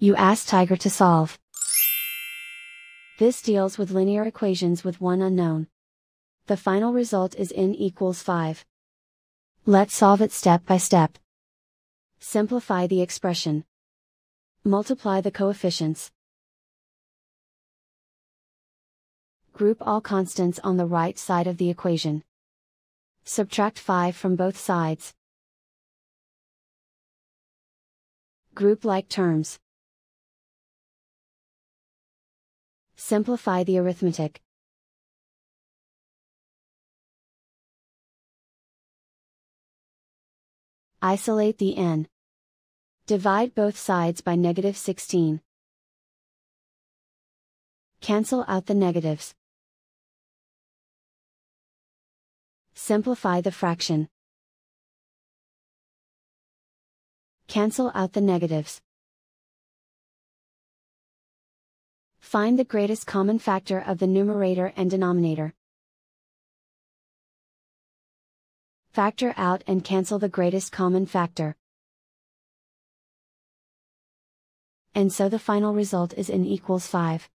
You ask Tiger to solve. This deals with linear equations with one unknown. The final result is n equals 5. Let's solve it step by step. Simplify the expression. Multiply the coefficients. Group all constants on the right side of the equation. Subtract 5 from both sides. Group like terms. Simplify the arithmetic. Isolate the n. Divide both sides by -16. Cancel out the negatives. Simplify the fraction. Cancel out the negatives. Find the greatest common factor of the numerator and denominator. Factor out and cancel the greatest common factor. And so the final result is n equals 5.